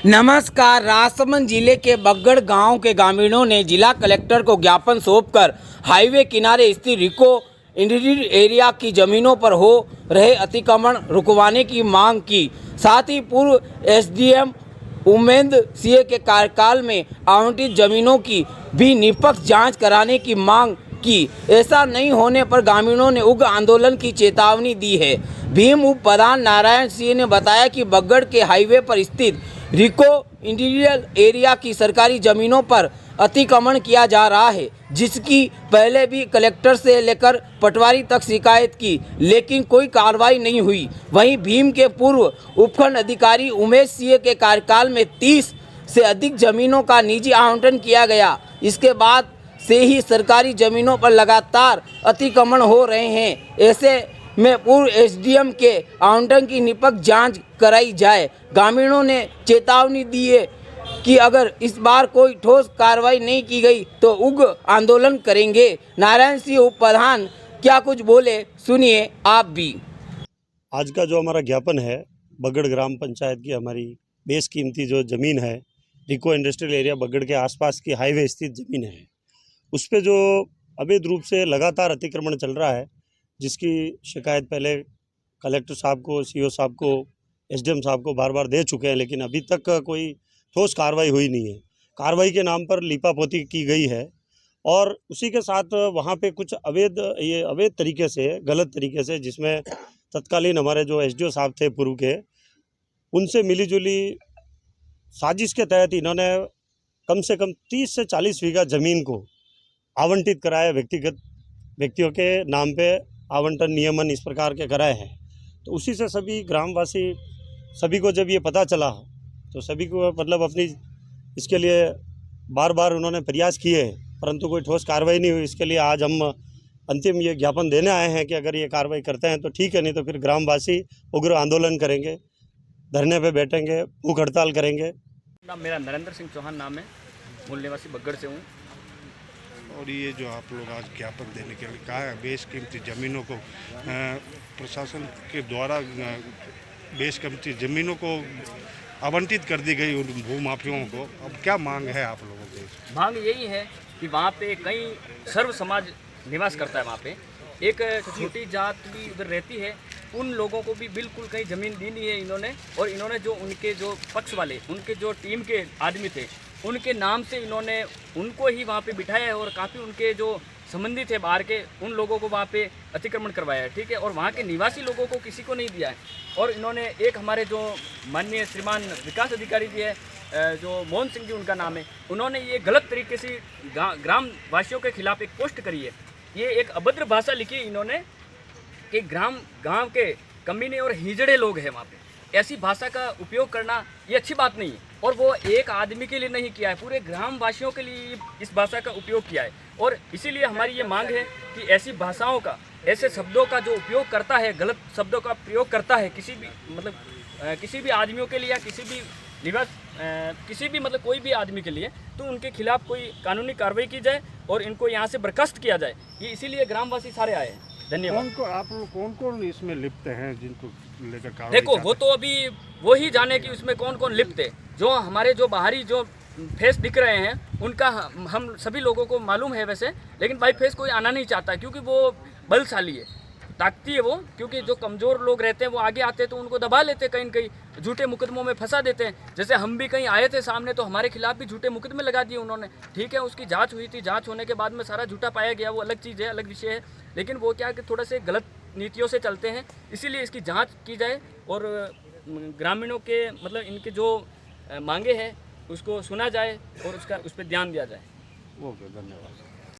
नमस्कार। राजसमंद जिले के बगड़ गांव के ग्रामीणों ने जिला कलेक्टर को ज्ञापन सौंपकर हाईवे किनारे स्थित रिको इंडस्ट्रियल एरिया की जमीनों पर हो रहे अतिक्रमण रुकवाने की मांग की। साथ ही पूर्व एसडीएम उमेंद्र सिंह के कार्यकाल में आवंटित जमीनों की भी निष्पक्ष जांच कराने की मांग की। ऐसा नहीं होने पर ग्रामीणों ने उग्र आंदोलन की चेतावनी दी है। भीम उप प्रधान नारायण सिंह ने बताया कि बगड़ के हाईवे पर स्थित रिको इंडस्ट्रियल एरिया की सरकारी जमीनों पर अतिक्रमण किया जा रहा है, जिसकी पहले भी कलेक्टर से लेकर पटवारी तक शिकायत की, लेकिन कोई कार्रवाई नहीं हुई। वहीं भीम के पूर्व उपखंड अधिकारी उमेश सिंह के कार्यकाल में 30 से अधिक जमीनों का निजी आवंटन किया गया। इसके बाद से ही सरकारी जमीनों पर लगातार अतिक्रमण हो रहे हैं। ऐसे में पूर्व एसडीएम के आवंटन की निष्पक्ष जांच कराई जाए। ग्रामीणों ने चेतावनी दी है कि अगर इस बार कोई ठोस कार्रवाई नहीं की गई तो उग्र आंदोलन करेंगे। नारायण सिंह उप प्रधान क्या कुछ बोले, सुनिए आप भी। आज का जो हमारा ज्ञापन है, बगड़ ग्राम पंचायत की हमारी बेशकीमती जो ज़मीन है, रिको इंडस्ट्रियल एरिया बगड़ के आसपास की हाईवे स्थित ज़मीन है, उस पे जो अवैध रूप से लगातार अतिक्रमण चल रहा है, जिसकी शिकायत पहले कलेक्टर साहब को, सीओ साहब को, एसडीएम साहब को बार बार दे चुके हैं, लेकिन अभी तक कोई ठोस कार्रवाई हुई नहीं है। कार्रवाई के नाम पर लीपापोती की गई है और उसी के साथ वहाँ पे कुछ अवैध तरीके से, गलत तरीके से, जिसमें तत्कालीन हमारे जो एसडीओ साहब थे पूर्व के, उनसे मिलीजुली साजिश के तहत इन्होंने कम से कम 30 से 40 बीघा ज़मीन को आवंटित कराया। व्यक्तिगत व्यक्तियों के नाम पे आवंटन नियमन इस प्रकार के कराए हैं। तो उसी से सभी ग्रामवासी, सभी को जब ये पता चला तो सभी को अपनी इसके लिए बार बार उन्होंने प्रयास किए, परंतु कोई ठोस कार्रवाई नहीं हुई। इसके लिए आज हम अंतिम ये ज्ञापन देने आए हैं कि अगर ये कार्रवाई करते हैं तो ठीक है, नहीं तो फिर ग्रामवासी उग्र आंदोलन करेंगे, धरने पे बैठेंगे, भूख हड़ताल करेंगे। मेरा नरेंद्र सिंह चौहान नाम है, मूल निवासी बगड़ से हूँ। और ये जो आप लोग आज ज्ञापन देने के लिए कहा है, बेशकीमती ज़मीनों को प्रशासन के द्वारा बेशकीमती ज़मीनों को आवंटित कर दी गई उन भूमाफियों को, अब क्या मांग है आप लोगों की? मांग यही है कि वहाँ पे कई सर्व समाज निवास करता है। वहाँ पे एक छोटी जात भी उधर रहती है, उन लोगों को भी बिल्कुल कहीं ज़मीन दी नहीं है इन्होंने। और इन्होंने जो उनके जो पक्ष वाले, उनके जो टीम के आदमी थे, उनके नाम से इन्होंने उनको ही वहाँ पे बिठाया है और काफ़ी उनके जो संबंधी थे बाहर के, उन लोगों को वहाँ पे अतिक्रमण करवाया है, ठीक है। और वहाँ के निवासी लोगों को किसी को नहीं दिया है। और इन्होंने एक हमारे जो माननीय श्रीमान विकास अधिकारी जी है, जो मोहन सिंह जी उनका नाम है, उन्होंने ये गलत तरीके से ग्राम वासियों के खिलाफ एक पोस्ट करी है। ये एक अभद्र भाषा लिखी इन्होंने कि गांव के कमीने और हिजड़े लोग हैं वहाँ पे। ऐसी भाषा का उपयोग करना ये अच्छी बात नहीं है। और वो एक आदमी के लिए नहीं किया है, पूरे ग्रामवासियों के लिए इस भाषा का उपयोग किया है। और इसीलिए हमारी ये मांग है कि ऐसी भाषाओं का, ऐसे शब्दों का जो उपयोग करता है, गलत शब्दों का प्रयोग करता है किसी भी आदमियों के लिए या किसी भी कोई भी आदमी के लिए, तो उनके खिलाफ कोई कानूनी कार्रवाई की जाए और इनको यहाँ से बर्खास्त किया जाए। ये इसीलिए ग्रामवासी सारे आए हैं। धन्यवाद। आप लोग कौन इसमें लिप्त हैं जिनको लेकर कार्रवाई? देखो, वो तो अभी वो ही जाने कि उसमें कौन कौन लिप्त है। जो हमारे जो बाहरी जो फेस दिख रहे हैं, उनका हम सभी लोगों को मालूम है वैसे, लेकिन बाई फेस कोई आना नहीं चाहता, क्योंकि वो बलशाली है, ताकती है वो। क्योंकि जो कमज़ोर लोग रहते हैं वो आगे आते हैं तो उनको दबा लेते हैं, कहीं न कहीं झूठे मुकदमों में फंसा देते हैं। जैसे हम भी कहीं आए थे सामने, तो हमारे खिलाफ भी झूठे मुकदमे लगा दिए उन्होंने, ठीक है। उसकी जांच हुई थी, जांच होने के बाद में सारा झूठा पाया गया, वो अलग चीज़ है, अलग विषय है। लेकिन वो क्या कि थोड़ा से गलत नीतियों से चलते हैं, इसीलिए इसकी जाँच की जाए और ग्रामीणों के इनके जो मांगे हैं उसको सुना जाए और उस पर ध्यान दिया जाए। ओके, धन्यवाद।